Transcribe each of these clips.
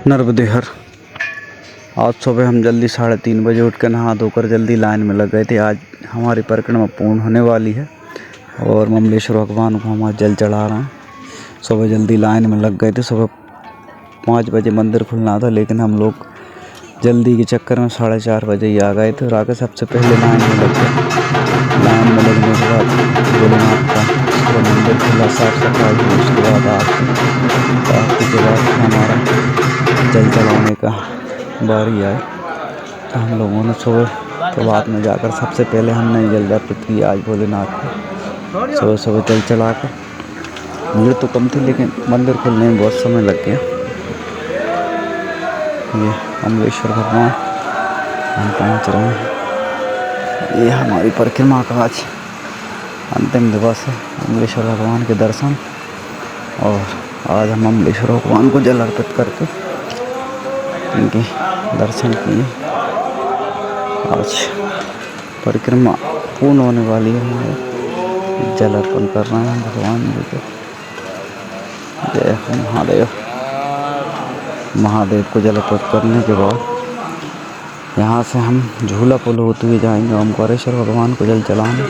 नर्मदे हर। आज सुबह हम जल्दी 3:30 बजे उठ कर नहा धोकर जल्दी लाइन में लग गए थे। आज हमारी परिक्रमा पूर्ण होने वाली है और ममलेश्वर भगवान को हम आज जल चढ़ा रहे हैं। सुबह जल्दी लाइन में लग गए थे। सुबह 5 बजे मंदिर खुलना था, लेकिन हम लोग जल्दी के चक्कर में 4:30 बजे ही आ गए थे और आके सबसे पहले लाइन में लग गए। लाइन में लगने के बाद भोलेनाथ का पूरा मंदिर खुला, साफ सफाई हुई। उसके बाद आरती के बाद हमारा जल चढ़ाने का बारी आए, तो हम लोगों ने सुबह प्रभात में जाकर सबसे पहले हमने जल अर्पित किया आज भोलेनाथ को। सुबह सुबह जल चढ़ाकर भीड़ तो कम थी, लेकिन मंदिर खुलने में बहुत समय लग गया। ये ममलेश्वर भगवान हम पहुँच रहे हैं। ये हमारी परिक्रमा का आज अंतिम दिवस है। ममलेश्वर भगवान के दर्शन, और आज हम ममलेश्वर भगवान को जल अर्पित करके इनके दर्शन किए। आज परिक्रमा पूर्ण होने वाली है। हमारे जल अर्पण कर रहे हैं भगवान जी को। जय हो महादेव। महादेव को जल अर्पित करने के बाद यहाँ से हम झूला पुल होते हुए जाएंगे ओमकारेश्वर भगवान को जल चढ़ाने।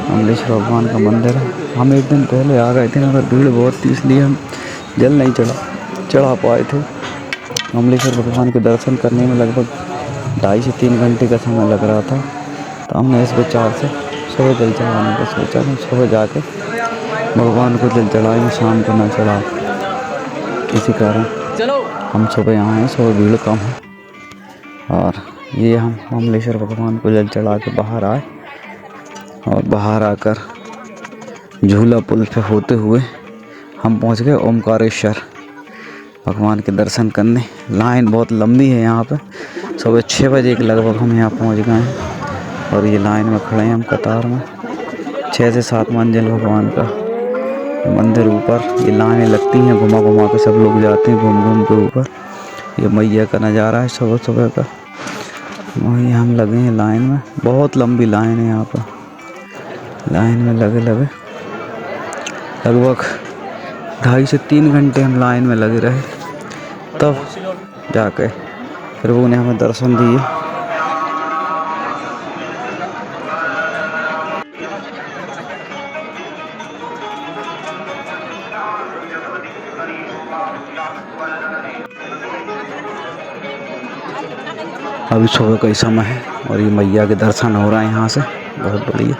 ममलेश्वर भगवान का मंदिर है। हम एक दिन पहले आ गए थे, मगर भीड़ बहुत थी, इसलिए हम जल नहीं चढ़ा पाए थे। ममलेश्वर भगवान के दर्शन करने में लगभग 2.5 से 3 घंटे का समय लग रहा था। तो हमने इस विचार से सुबह जल चढ़ाने का सोचा कि सुबह जाके भगवान को जल चढ़ाएंगे, शाम को न चढ़ा। इसी कारण हम सुबह यहाँ हैं। सुबह भीड़ कम है और ये हम ममलेश्वर भगवान को जल चढ़ा के बाहर आए, और बाहर आकर झूला पुल पे होते हुए हम पहुँच गए ओमकारेश्वर भगवान के दर्शन करने। लाइन बहुत लंबी है यहाँ पे। सुबह 6 बजे के लगभग हम यहाँ पहुँच गए हैं और ये लाइन में खड़े हैं हम कतार में। 6 से 7 मंजिल भगवान का मंदिर ऊपर। ये लाइनें लगती हैं, घुमा घुमा के सब लोग जाते हैं घूम घूम के ऊपर। ये मैया का नज़ारा है सुबह सुबह का। वहीं हम लगे हैं लाइन में। बहुत लंबी लाइन है यहाँ पर। लाइन में लगे लगभग 2.5 से 3 घंटे हम लाइन में लगे रहे, तब जाके फिर वो ने हमें दर्शन दिए। अभी सुबह का ही समय है और ये मैया के दर्शन हो रहा है यहाँ से। बहुत बढ़िया।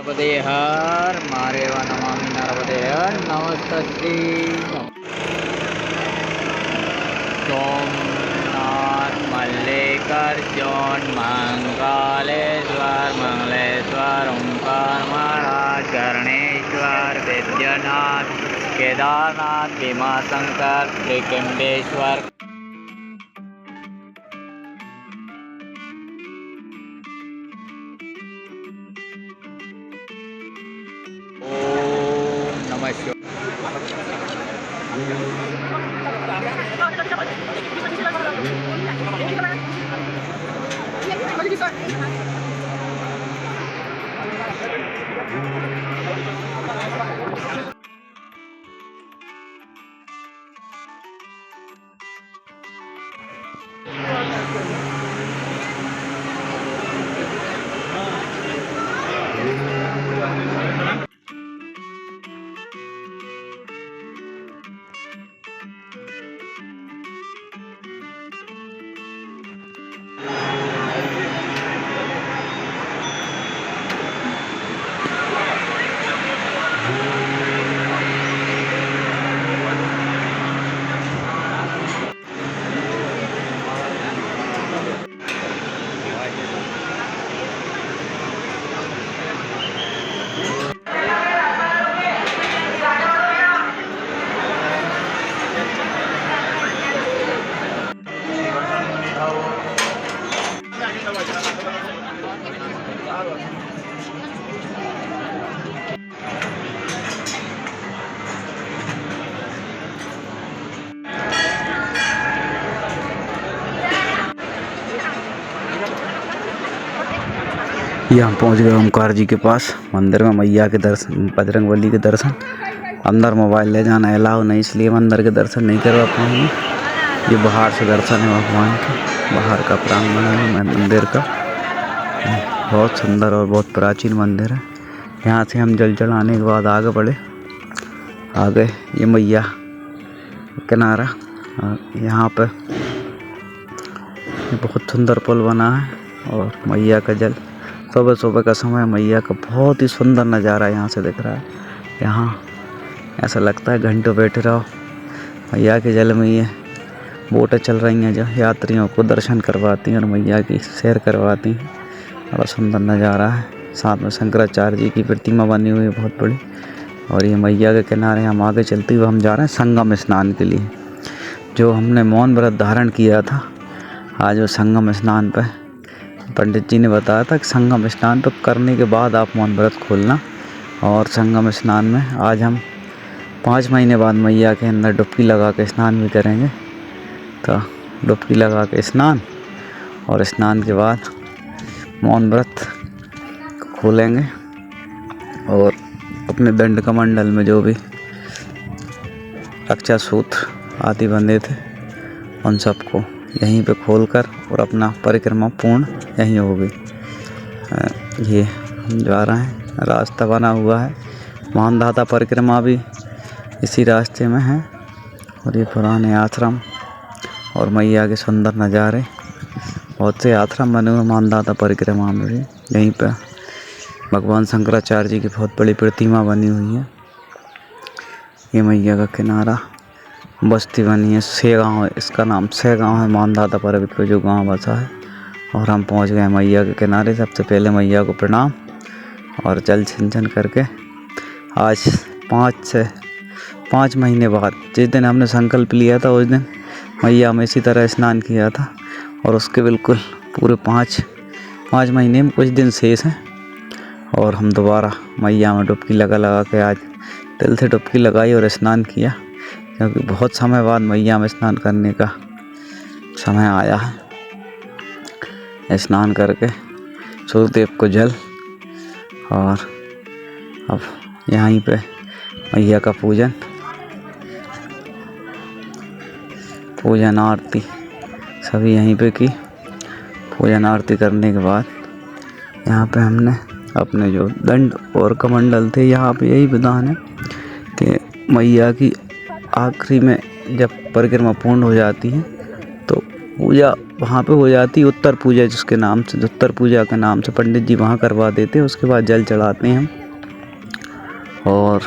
नर्मदे हर मारे व नमामि नर्मदे हर। नमस्तस्ते सोमनाथ मल्लिकार्जुन मंगलेश्वर मंगलेश्वर ओंकार महाराज गणेश्वर वैद्यनाथ केदारनाथ भीमाशंकर त्रिकंडेश्वर। यहाँ पहुँच गए ओमकार जी के पास मंदिर में। मैया के दर्शन, बजरंगबली के दर्शन। अंदर मोबाइल ले जाना अलाउ नहीं, इसलिए हम अंदर के दर्शन नहीं करवा पाएंगे। ये बाहर से दर्शन है भगवान के, बाहर का प्रांगण है मंदिर का। बहुत सुंदर और बहुत प्राचीन मंदिर है। यहाँ से हम जल चढ़ाने के बाद आगे बढ़े। आगे ये मैया किनारा, यहाँ पे बहुत सुंदर पुल बना है और मैया का जल, सुबह सुबह का समय मैया का बहुत ही सुंदर नज़ारा यहाँ से दिख रहा है। यहाँ ऐसा लगता है घंटों बैठे रहो। मैया के जल में ये बोटें चल रही हैं जो यात्रियों को दर्शन करवाती हैं और मैया की सैर करवाती हैं। बड़ा सुंदर नज़ारा है। साथ में शंकराचार्य जी की प्रतिमा बनी हुई है बहुत बड़ी। और ये मैया के किनारे हम आगे चलते हुए हम जा रहे हैं संगम स्नान के लिए। जो हमने मौन व्रत धारण किया था, आज वो संगम स्नान पे पंडित जी ने बताया था कि संगम स्नान तो करने के बाद आप मौन व्रत खोलना। और संगम स्नान में आज हम 5 महीने बाद मैया के अंदर डुबकी लगा के स्नान भी करेंगे। तो डुबकी लगा के स्नान और स्नान के बाद मौन व्रत खोलेंगे और अपने दंड कमंडल में जो भी रक्षा सूत्र आदि बंधे थे उन सबको यहीं पे खोलकर और अपना परिक्रमा पूर्ण यहीं होगी। ये हम जा रहे हैं, रास्ता बना हुआ है। मानधाता परिक्रमा भी इसी रास्ते में है। और ये पुराने आश्रम और मैया के सुंदर नज़ारे, बहुत से आश्रम बने हुए मानधाता परिक्रमा में भी। यहीं पे भगवान शंकराचार्य जी की बहुत बड़ी प्रतिमा बनी हुई है। ये मैया का किनारा, बस्ती बनी है सेगांव है, इसका नाम सेगांव है। मानधाता पर्वत पे जो गांव बसा है। और हम पहुंच गए मैया के किनारे। सबसे पहले मैया को प्रणाम और जल सिंचन करके आज 5 महीने बाद, जिस दिन हमने संकल्प लिया था उस दिन मैया में इसी तरह स्नान किया था। और उसके बिल्कुल पूरे 5 महीने में कुछ दिन शेष हैं। और हम दोबारा मैया में डुबकी लगा के आज दिल से डुबकी लगाई और स्नान किया, क्योंकि बहुत समय बाद मैया में स्नान करने का समय आया है। स्नान करके सूर्यदेव को जल और अब यहीं पे मैया का पूजन आरती सभी यहीं पे की। पूजन आरती करने के बाद यहाँ पे हमने अपने जो दंड और कमंडल थे, यहाँ पे यही विधान है कि मैया की आखिरी में जब परिक्रमा पूर्ण हो जाती है तो पूजा वहाँ पे हो जाती है। उत्तर पूजा जिसके नाम से, उत्तर पूजा के नाम से पंडित जी वहाँ करवा देते हैं। उसके बाद जल चढ़ाते हैं हम। और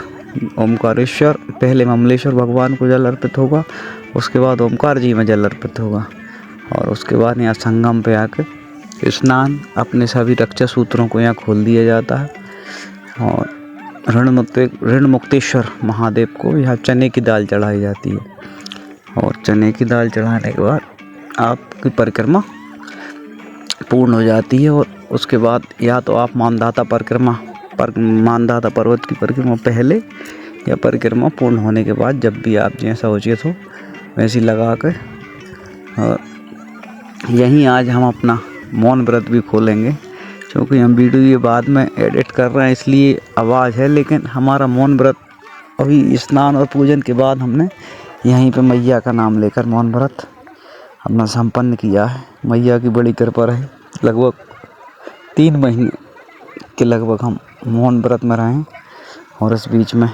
ओमकारेश्वर, पहले ममलेश्वर भगवान को जल अर्पित होगा, उसके बाद ओमकार जी में जल अर्पित होगा। और उसके बाद यहाँ संगम पे आकर स्नान, अपने सभी रक्षा सूत्रों को यहाँ खोल दिया जाता है। और ऋण मुक्तेश्वर महादेव को यहाँ चने की दाल चढ़ाई जाती है। और चने की दाल चढ़ाने के बाद आपकी परिक्रमा पूर्ण हो जाती है। और उसके बाद या तो आप मानधाता पर्वत की परिक्रमा पहले या परिक्रमा पूर्ण होने के बाद, जब भी आप जैसा उचित हो वैसी लगा कर। और यहीं आज हम अपना मौन व्रत भी खोलेंगे, क्योंकि हम वीडियो ये बाद में एडिट कर रहे हैं इसलिए आवाज़ है। लेकिन हमारा मौन व्रत अभी स्नान और पूजन के बाद हमने यहीं पे मैया का नाम लेकर मौन व्रत अपना संपन्न किया है। मैया की बड़ी कृपा रही। लगभग 3 महीने के लगभग हम मौन व्रत में रहें और इस बीच में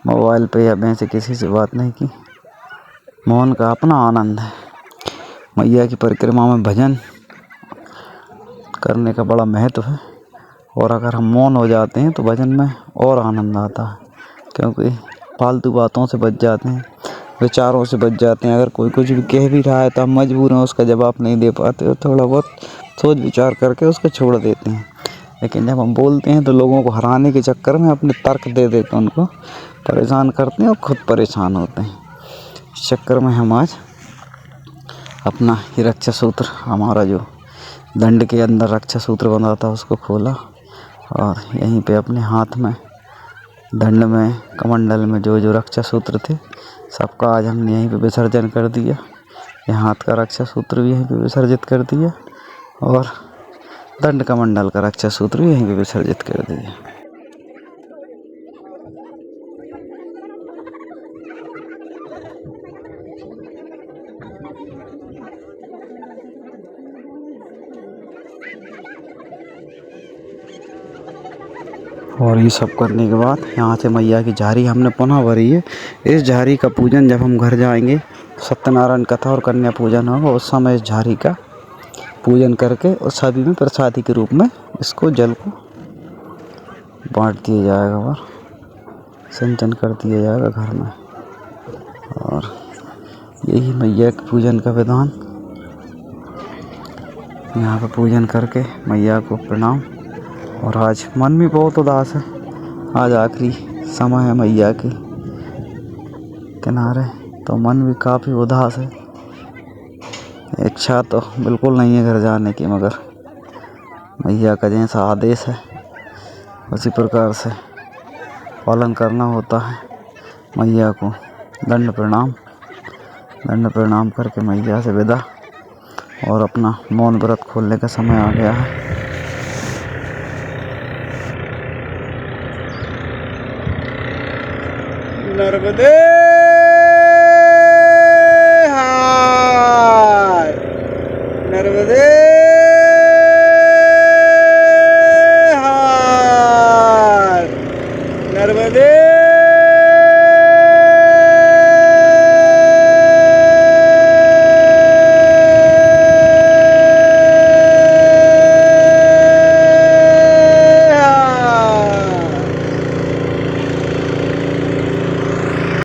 मोबाइल पे या वैसे किसी से बात नहीं की। मौन का अपना आनंद है। मैया की परिक्रमा में भजन करने का बड़ा महत्व है। और अगर हम मौन हो जाते हैं तो भजन में और आनंद आता है, क्योंकि फालतू बातों से बच जाते हैं, विचारों से बच जाते हैं। अगर कोई कुछ भी कह भी रहा है तो हम मजबूर हैं उसका जवाब नहीं दे पाते और थोड़ा बहुत सोच विचार करके उसको छोड़ देते हैं। लेकिन जब हम बोलते हैं तो लोगों को हराने के चक्कर में अपने तर्क दे देते हैं, उनको परेशान करते हैं और ख़ुद परेशान होते हैं। इस चक्कर में हम आज अपना ये रक्षा सूत्र, हमारा जो दंड के अंदर रक्षा सूत्र बंधा था उसको खोला और यहीं पे अपने हाथ में दंड में कमंडल में जो जो रक्षा सूत्र थे सबका आज हमने यहीं पे विसर्जन कर दिया। ये हाथ का रक्षा सूत्र भी यहीं पे विसर्जित कर दिया और दंड कमंडल का रक्षा सूत्र भी यहीं पे विसर्जित कर दिया। और ये सब करने के बाद यहाँ से मैया की झारी हमने पुनः भरी है। इस झारी का पूजन जब हम घर जाएंगे सत्यनारायण कथा और कन्या पूजन होगा उस समय इस झारी का पूजन करके और सभी में प्रसादी के रूप में इसको जल को बांट दिया जाएगा और सिंचन कर दिया जाएगा घर में। और यही मैया के पूजन का विधान। यहाँ पर पूजन करके मैया को प्रणाम। और आज मन भी बहुत उदास है, आज आखिरी समय है मैया के किनारे तो मन भी काफ़ी उदास है। इच्छा तो बिल्कुल नहीं है घर जाने की, मगर मैया का जैसा आदेश है उसी प्रकार से पालन करना होता है। मैया को दंड प्रणाम करके मैया से विदा और अपना मौन व्रत खोलने का समय आ गया है। नर्मदे